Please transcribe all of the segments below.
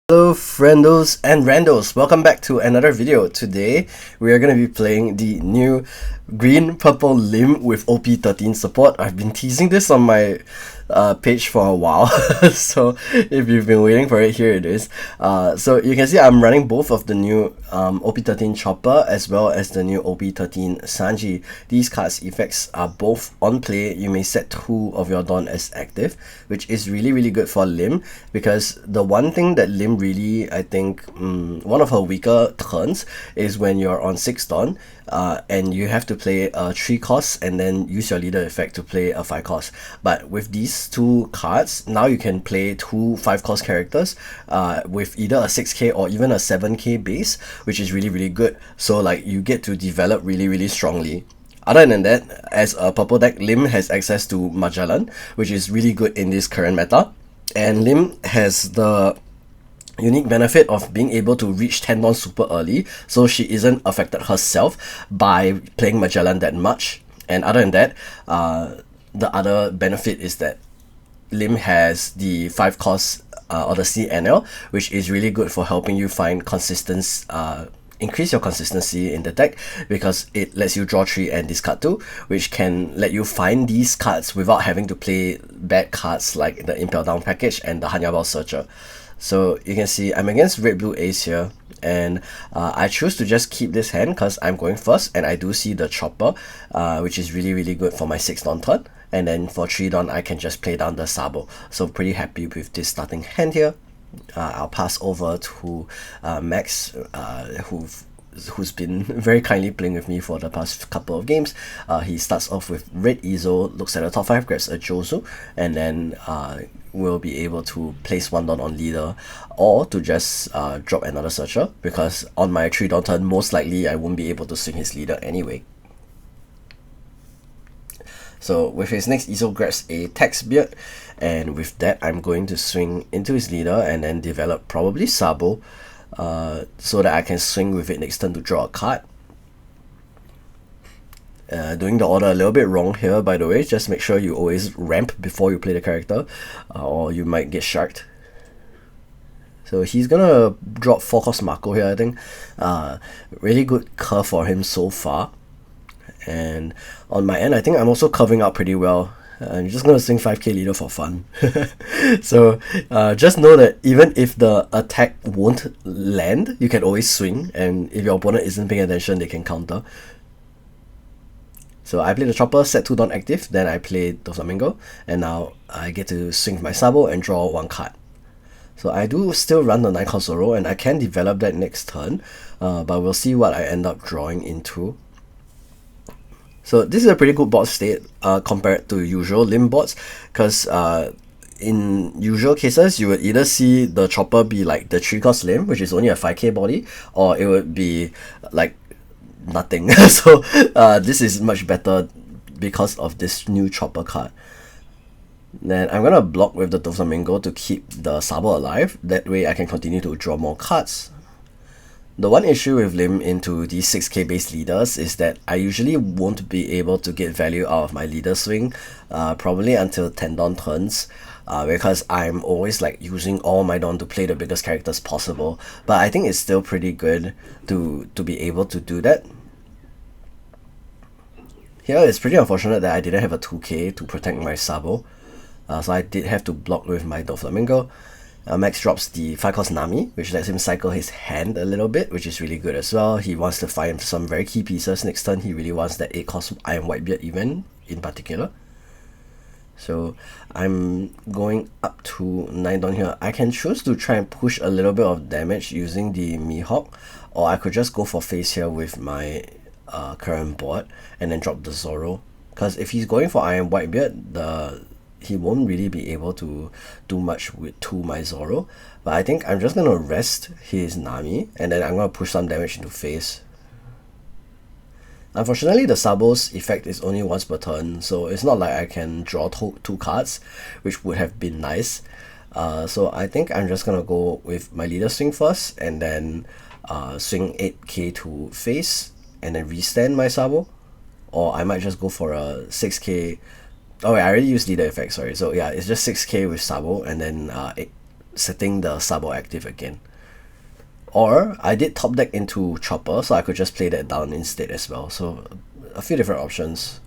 Hello friendos and randos, welcome back to another video. Today we are going to be playing the new green purple limb with OP13 support. I've been teasing this on my page for a while, so if you've been waiting for it, here it is. So you can see I'm running both of the new OP13 Chopper as well as the new OP13 Sanji. These cards' effects are both on play. You may set 2 of your Dawn as active, which is really good for Lim, because the one thing that Lim really, I think, one of her weaker turns is when you're on 6 Dawn and you have to play a 3 cost and then use your leader effect to play a 5 cost. But with these 2 cards, now you can play 2 5 cost characters with either a 6k or even a 7k base, which is really good. So like you get to develop really strongly. Other than that, as a purple deck, Lim has access to Magellan, which is really good in this current meta. And Lim has the unique benefit of being able to reach 10 Dawn super early, so she isn't affected herself by playing Magellan that much. And other than that, the other benefit is that Lim has the 5 cost Odyssey NL, which is really good for helping you find consistency, increase your consistency in the deck, because it lets you draw 3 and discard 2, which can let you find these cards without having to play bad cards like the Impel Down package and the Hanyabao Searcher. So you can see I'm against red blue ace here, and I choose to just keep this hand because I'm going first, and I do see the chopper, which is really good for my 6 Dawn turn. And then for 3 Dawn I can just play down the Sabo. So pretty happy with this starting hand here. I'll pass over to Max, who's been very kindly playing with me for the past couple of games. He starts off with red Izo, looks at the top 5, grabs a Jozu, and then will be able to place 1 Dawn on leader, or to just drop another searcher, because on my 3 Dawn turn most likely I won't be able to swing his leader anyway. So with his next Izo, grabs a Tax Beard, and with that I'm going to swing into his leader and then develop probably Sabo, so that I can swing with it next turn to draw a card. Doing the order a little bit wrong here, by the way. Just make sure you always ramp before you play the character, or you might get sharked. So he's gonna drop 4 cost Mako here, I think. Really good curve for him so far. And on my end, I think I'm also curving out pretty well. I'm just gonna swing 5k leader for fun. So just know that even if the attack won't land, you can always swing, and if your opponent isn't paying attention, they can counter. So I play the chopper, set 2 Dawn active, then I play the Flamingo, and now I get to swing my Sabo and draw 1 card. So I do still run the 9 cost Zoro, and I can develop that next turn, but we'll see what I end up drawing into. So this is a pretty good board state compared to usual Lim boards, because in usual cases you would either see the chopper be like the 3 cost Lim, which is only a 5k body, or it would be like nothing. So this is much better because of this new chopper card. Then I'm gonna block with the Doflamingo to keep the Sabo alive, that way I can continue to draw more cards. The one issue with Lim into these 6k base leaders is that I usually won't be able to get value out of my leader swing probably until 10 Dawn turns, because I'm always like using all my Dawn to play the biggest characters possible. But I think it's still pretty good to be able to do that. Here it's pretty unfortunate that I didn't have a 2k to protect my Sabo, so I did have to block with my Doflamingo. Max drops the 5 cost Nami, which lets him cycle his hand a little bit, which is really good as well. He wants to find some very key pieces next turn. He really wants that 8 cost Iron Whitebeard event in particular. So I'm going up to 9 Dawn here. I can choose to try and push a little bit of damage using the Mihawk, or I could just go for face here with my current board and then drop the Zoro. Because if he's going for Iron Whitebeard, he won't really be able to do much to my Zoro. But I think I'm just going to rest his Nami, and then I'm going to push some damage into face. Unfortunately, the Sabo's effect is only once per turn, so it's not like I can draw 2 cards, which would have been nice. So I think I'm just going to go with my leader swing first, and then swing 8k to face, and then restand my Sabo. Or I might just go for a 6k. Oh wait, I already used leader effect, sorry. So yeah, it's just 6k with Sabo, and then setting the Sabo active again. Or I did top deck into Chopper, so I could just play that down instead as well. So a few different options.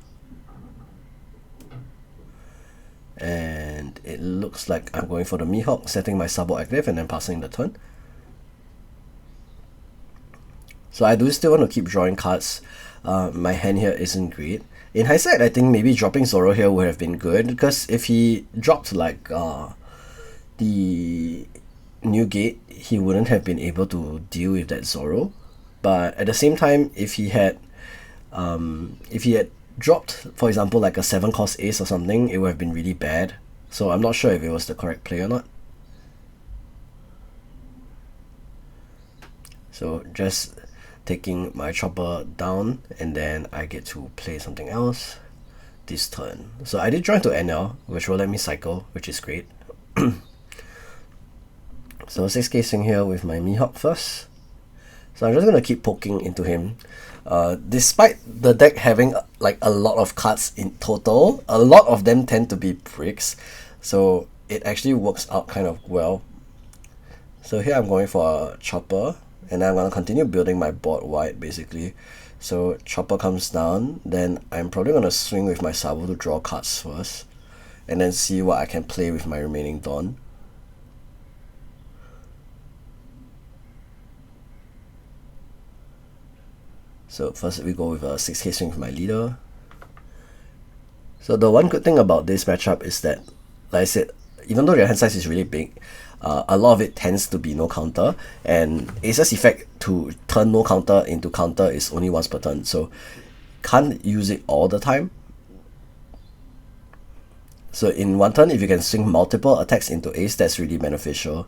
And it looks like I'm going for the Mihawk, setting my Sabo active and then passing the turn. So I do still want to keep drawing cards. My hand here isn't great. In hindsight, I think maybe dropping Zoro here would have been good, because if he dropped like the new gate, he wouldn't have been able to deal with that Zoro. But at the same time, if he had dropped, for example, like a 7 cost ace or something, it would have been really bad. So I'm not sure if it was the correct play or not. So just taking my Chopper down, and then I get to play something else this turn. So I did draw into NL, which will let me cycle, which is great. So 6k swing here with my Mihawk first. So I'm just going to keep poking into him. Despite the deck having like a lot of cards in total, a lot of them tend to be bricks. So it actually works out kind of well. So here I'm going for a Chopper, and I'm going to continue building my board wide basically. So Chopper comes down, then I'm probably going to swing with my Sabo to draw cards first, and then see what I can play with my remaining Dawn. So first we go with a 6k swing for my leader. So the one good thing about this matchup is that, like I said, even though your hand size is really big, a lot of it tends to be no counter, and Ace's effect to turn no counter into counter is only once per turn, so can't use it all the time. So in one turn, if you can swing multiple attacks into Ace, that's really beneficial.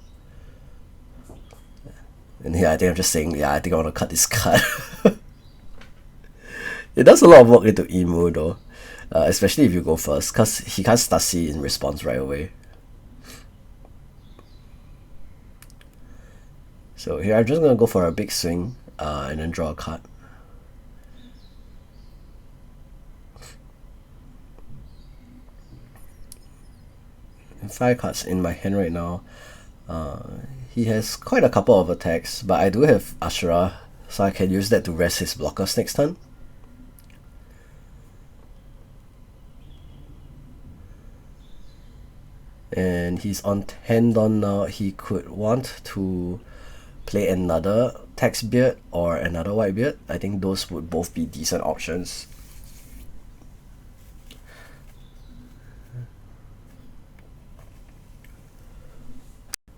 And here I think I'm just saying, yeah, I think I want to cut this card. It does a lot of work into Emu though, especially if you go first, because he can't Stasi in response right away. So here I'm just going to go for a big swing and then draw a card. And 5 cards in my hand right now. He has quite a couple of attacks, but I do have Ashura, so I can use that to rest his blockers next turn. And he's on 10 Dawn now. He could want to play another Tax Beard or another White Beard. I think those would both be decent options.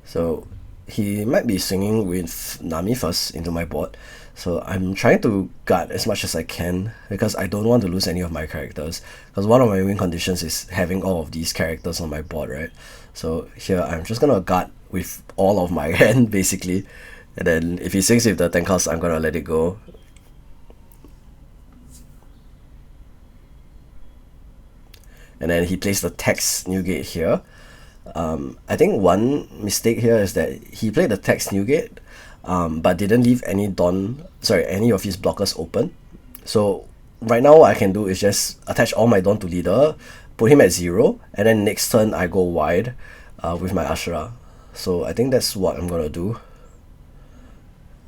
So he might be swinging with Nami first into my board. So I'm trying to guard as much as I can, because I don't want to lose any of my characters. Because one of my win conditions is having all of these characters on my board, right? So here I'm just going to guard with all of my hand basically. And then if he swings with the 10 cost, I'm going to let it go. And then he plays the Tax Newgate here. I think one mistake here is that he played the Tax Newgate, but didn't leave any any of his blockers open. So right now what I can do is just attach all my Dawn to leader, put him at 0, and then next turn I go wide with my Ashura. So I think that's what I'm gonna do.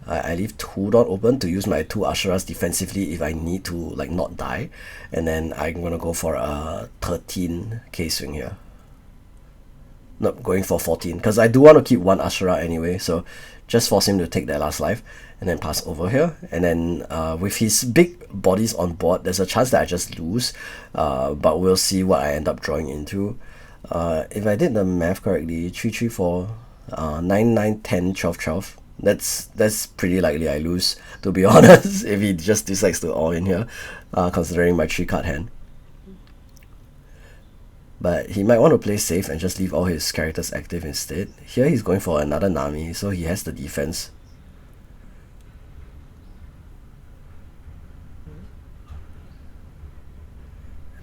I leave 2 Dawn open to use my 2 Ashuras defensively if I need to like not die, and then I'm gonna go for a 13k swing here. Not going for 14, because I do want to keep 1 Ashura anyway, so just force him to take that last life and then pass over here. And then with his big bodies on board, there's a chance that I just lose, but we'll see what I end up drawing into. If I did the math correctly, 3, 3, 4, 9, 9, 10, 12, 12. That's pretty likely I lose, to be honest, if he just decides to all in here, considering my 3 card hand. But he might want to play safe and just leave all his characters active instead. Here he's going for another Nami, so he has the defense.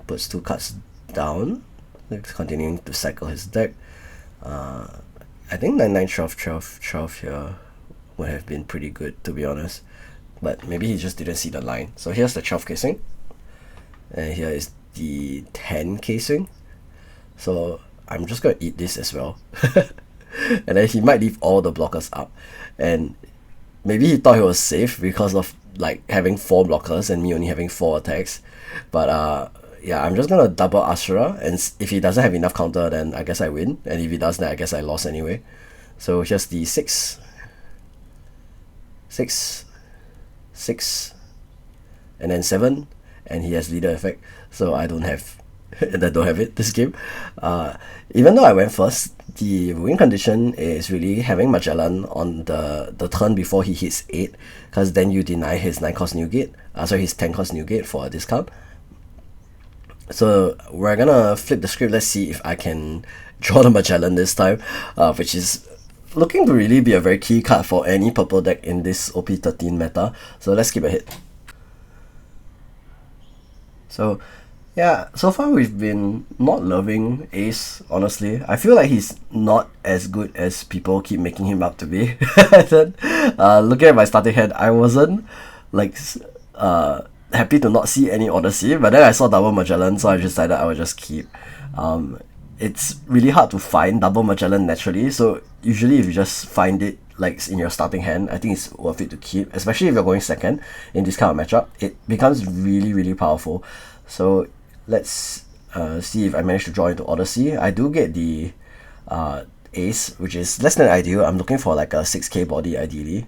Puts 2 cards down, continuing to cycle his deck. I think 9, 9, 12, 12, 12 here would have been pretty good, to be honest. But maybe he just didn't see the line. So here's the 12 casing. And here is the 10 casing. So I'm just going to eat this as well. And then he might leave all the blockers up. And maybe he thought he was safe because of like having 4 blockers and me only having 4 attacks. But yeah, I'm just gonna double Ashura, and if he doesn't have enough counter, then I guess I win. And if he does, then I guess I lost anyway. So here's the 6, 6, 6, and then 7, and he has leader effect. So I don't have it this game. Even though I went first, the win condition is really having Magellan on the turn before he hits 8, because then you deny his 9 cost new gate, his 10 cost new gate for a discount. So we're gonna flip the script. Let's see if I can draw the Magellan this time, which is looking to really be a very key card for any purple deck in this OP13 meta. So let's skip ahead. So yeah, so far we've been not loving Ace, honestly. I feel like he's not as good as people keep making him up to be. Then, looking at my starting hand, I wasn't like happy to not see any Odyssey, but then I saw double Magellan, so I decided I would just keep. It's really hard to find double Magellan naturally, so usually if you just find it like in your starting hand, I think it's worth it to keep, especially if you're going second in this kind of matchup. It becomes really, really powerful. So let's see if I manage to draw into Odyssey. I do get the Ace, which is less than ideal. I'm looking for like a 6k body ideally.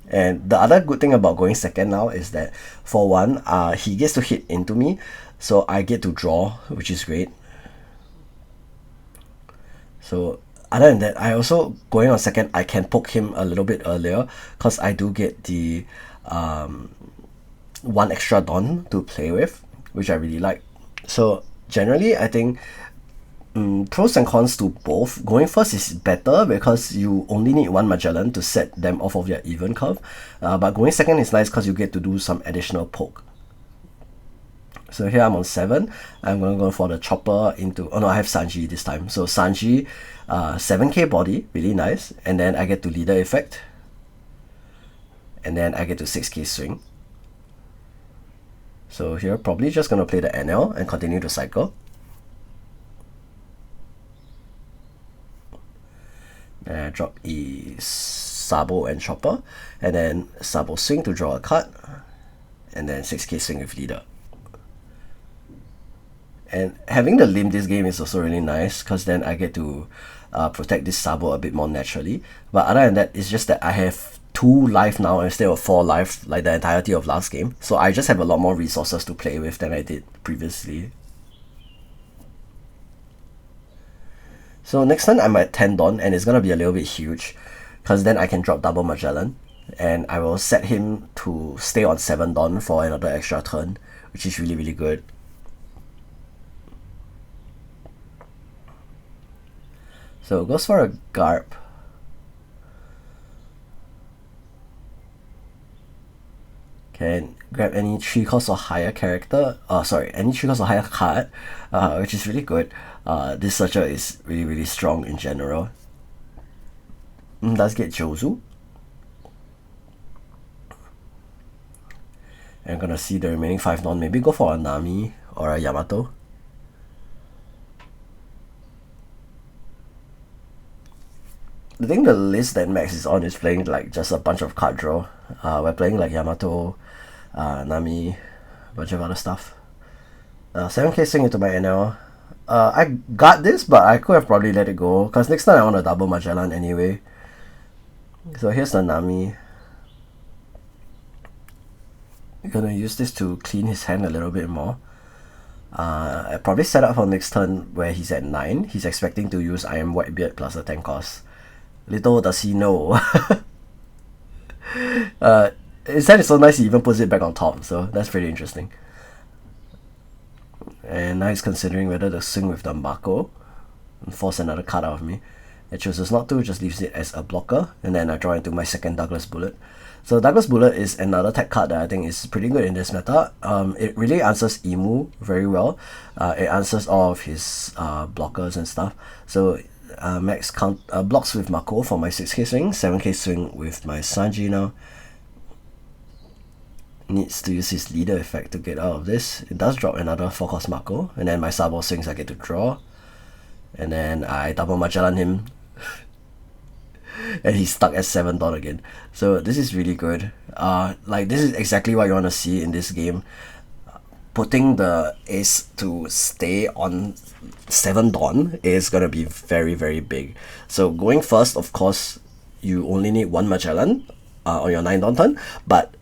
And the other good thing about going second now is that, for one, he gets to hit into me, so I get to draw, which is great. So other than that, I also, going on second, I can poke him a little bit earlier, because I do get the 1 extra Dawn to play with, which I really like. So generally, I think pros and cons to both. Going first is better because you only need 1 Magellan to set them off of their even curve, but going second is nice because you get to do some additional poke. So here I'm on 7. I'm going to go for the chopper into, oh no, I have Sanji this time. So Sanji, 7k body, really nice, and then I get to leader effect, and then I get to 6k swing. So here probably just going to play the NL and continue to cycle. Then I drop Sabo and Chopper, and then Sabo swing to draw a card, and then 6k swing with leader. And having the limb this game is also really nice, because then I get to protect this Sabo a bit more naturally. But other than that, it's just that I have 2 life now instead of 4 life like the entirety of last game. So I just have a lot more resources to play with than I did previously. So next turn I'm at 10 Dawn, and it's going to be a little bit huge, because then I can drop double Magellan, and I will set him to stay on 7 Dawn for another extra turn, which is really, really good. So it goes for a Garp. Can grab any 3 cost or higher character, any 3 cost or higher card, which is really good. This searcher is really, really strong in general. Does get Jozu. I'm gonna see the remaining 5 non, maybe go for a Nami or a Yamato. I think the list that Max is on is playing like just a bunch of card draw. We're playing like Yamato, Nami, a bunch of other stuff. 7k swing into my NL. I got this, but I could have probably let it go, because next time I want to double Magellan anyway. So here's the Nami. I'm gonna use this to clean his hand a little bit more. I probably set up for next turn where he's at 9. He's expecting to use I Am Whitebeard plus a 10 cost. Little does he know. His hand is so nice, he even puts it back on top, so that's pretty interesting. And now he's considering whether to swing with the Mako and force another card out of me. It chooses not to, just leaves it as a blocker, and then I draw into my second Douglas Bullet. So Douglas Bullet is another tech card that I think is pretty good in this meta. It really answers Emu very well. It answers all of his blockers and stuff. So Max blocks with Mako for my 6k swing, 7k swing with my Sanji now. Needs to use his leader effect to get out of this. It does drop another 4 cost Mako, and then my Sabo swings I get to draw. And then I double Magellan him. and he's stuck at 7 Dawn again. So this is really good. Like this is exactly what you want to see in this game. Putting the ace to stay on 7 Dawn is gonna be very, very big. So going first, of course, you only need 1 Magellan on your 9 Dawn turn, but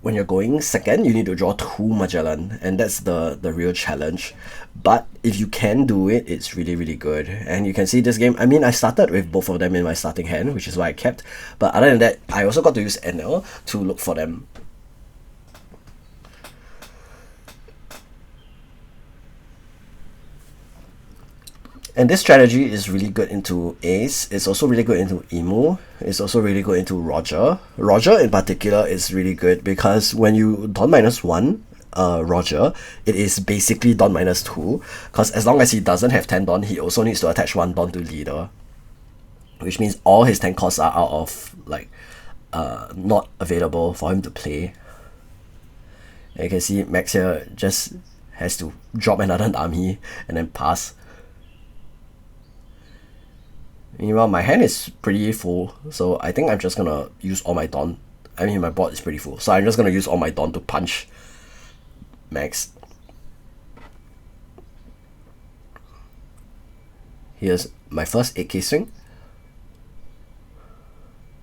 when you're going second, you need to draw 2 Magellan, and that's the real challenge. But if you can do it, it's really, really good. And you can see this game, I mean, I started with both of them in my starting hand, which is why I kept. But other than that, I also got to use NL to look for them. And this strategy is really good into Ace. It's also really good into Emu. It's also really good into Roger. Roger in particular is really good because when you Dawn -1 Roger, it is basically Dawn -2, because as long as he doesn't have 10 Dawn, he also needs to attach 1 Dawn to leader, which means all his 10 costs are out of, like, not available for him to play. And you can see Max here just has to drop another army and then pass. Meanwhile, my hand is pretty full, so I think I'm just gonna use all my Dawn. I mean, my board is pretty full, so I'm just gonna use all my Dawn to punch Max. Here's my first 8k swing,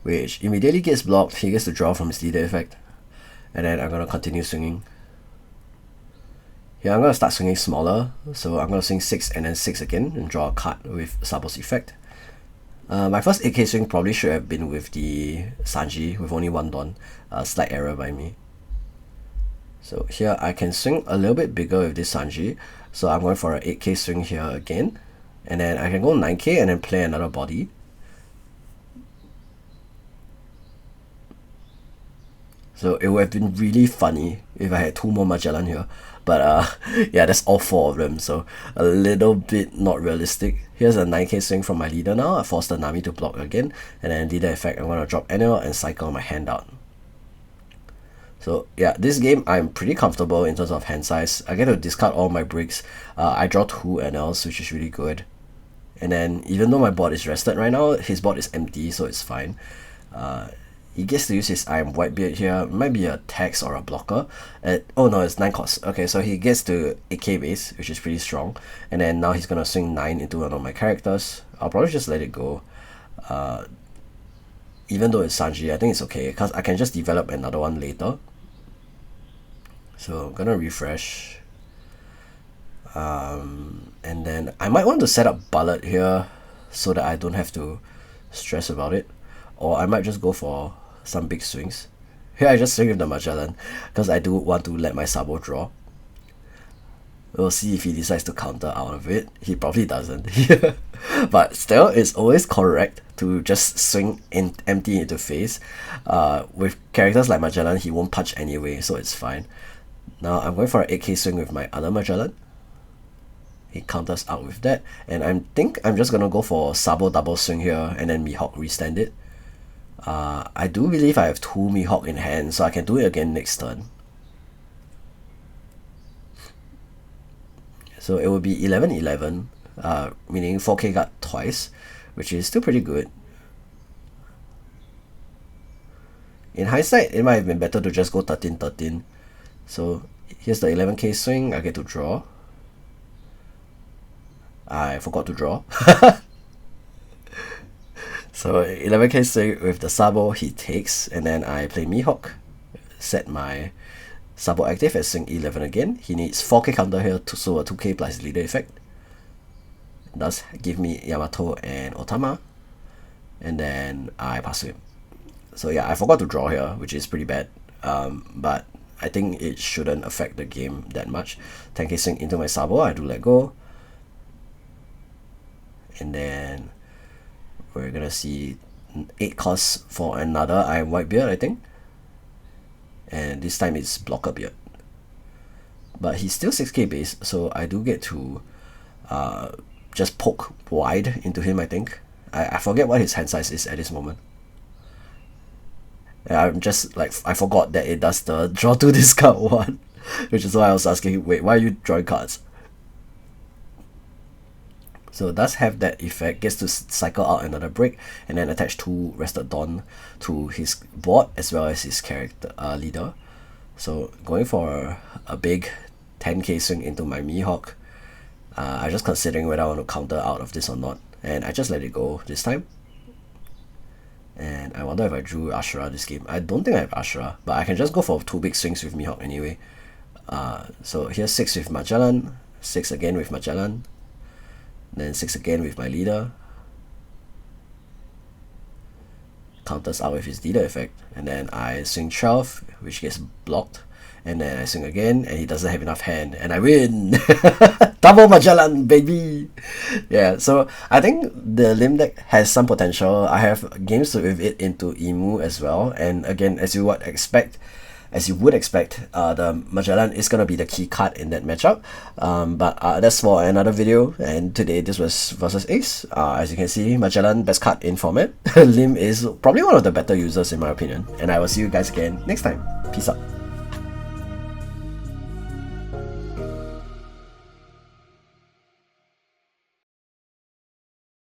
which immediately gets blocked. He gets to draw from his leader effect, and then I'm gonna continue swinging. Here I'm gonna start swinging smaller, so I'm gonna swing 6 and then 6 again and draw a card with Sabo's effect. My first 8k swing probably should have been with the Sanji with only 1 Dawn. Slight error by me. So here I can swing a little bit bigger with this Sanji. So I'm going for an 8k swing here again. And then I can go 9k and then play another body. So it would have been really funny if I had 2 more Magellan here. But yeah, that's all 4 of them, so a little bit not realistic. Here's a 9k swing from my leader now. I forced the Nami to block again, and then leader effect, I'm going to drop NL and cycle my hand out. So yeah, this game I'm pretty comfortable in terms of hand size. I get to discard all my bricks. I draw 2 NLs, which is really good. And then even though my board is rested right now, his board is empty, so it's fine. He gets to use his I Am Whitebeard here. It might be a tax or a blocker. Oh no, it's 9 costs. Okay, so he gets to 8k base, which is pretty strong. And then now he's gonna swing 9 into one of my characters. I'll probably just let it go. Even though it's Sanji, I think it's okay, because I can just develop another one later. So I'm gonna refresh. And then I might want to set up Bullet here so that I don't have to stress about it. Or I might just go for some big swings. Here I just swing with the Magellan because I do want to let my Sabo draw. We'll see if he decides to counter out of it. He probably doesn't. But still, it's always correct to just swing empty into face. With characters like Magellan, he won't punch anyway, so it's fine. Now I'm going for an 8k swing with my other Magellan. He counters out with that, and I think I'm just gonna go for Sabo double swing here and then Mihawk restand it. I do believe I have 2 Mihawk in hand, so I can do it again next turn. So it will be 11-11, meaning 4k guard twice, which is still pretty good. In hindsight, it might have been better to just go 13-13. So here's the 11k swing, I get to draw. I forgot to draw. So 11k swing with the Sabo, he takes, and then I play Mihawk, set my Sabo active and swing 11 again. He needs 4k counter here, so a 2k plus leader effect. It does give me Yamato and Otama, and then I pass to him. So yeah, I forgot to draw here, which is pretty bad, but I think it shouldn't affect the game that much. 10k swing into my Sabo, I do let go. And then we're gonna see 8 costs for another I Am Whitebeard, I think. And this time it's Blocker Beard. But he's still 6k base, so I do get to just poke wide into him, I think. I forget what his hand size is at this moment. I'm just like, I forgot that it does the draw 2 discard 1, which is why I was asking, wait, why are you drawing cards? So it does have that effect, gets to cycle out another brick and then attach 2 Rested Dawn to his board as well as his character leader. So going for a big 10k swing into my Mihawk. I'm just considering whether I want to counter out of this or not, and I just let it go this time. And I wonder if I drew Ashura this game. I don't think I have Ashura, but I can just go for 2 big swings with Mihawk anyway. So here's 6 with Magellan, 6 again with Magellan, then 6 again with my leader. Counters out with his leader effect, and then I swing 12, which gets blocked, and then I swing again, and he doesn't have enough hand, and I win! Double Magellan, baby! Yeah, so I think the Lim deck has some potential. I have games with it into Emu as well, and again, as you would expect, the Magellan is gonna be the key card in that matchup. But that's for another video. And today this was versus Ace. As you can see, Magellan best card in format. Lim is probably one of the better users in my opinion. And I will see you guys again next time. Peace out.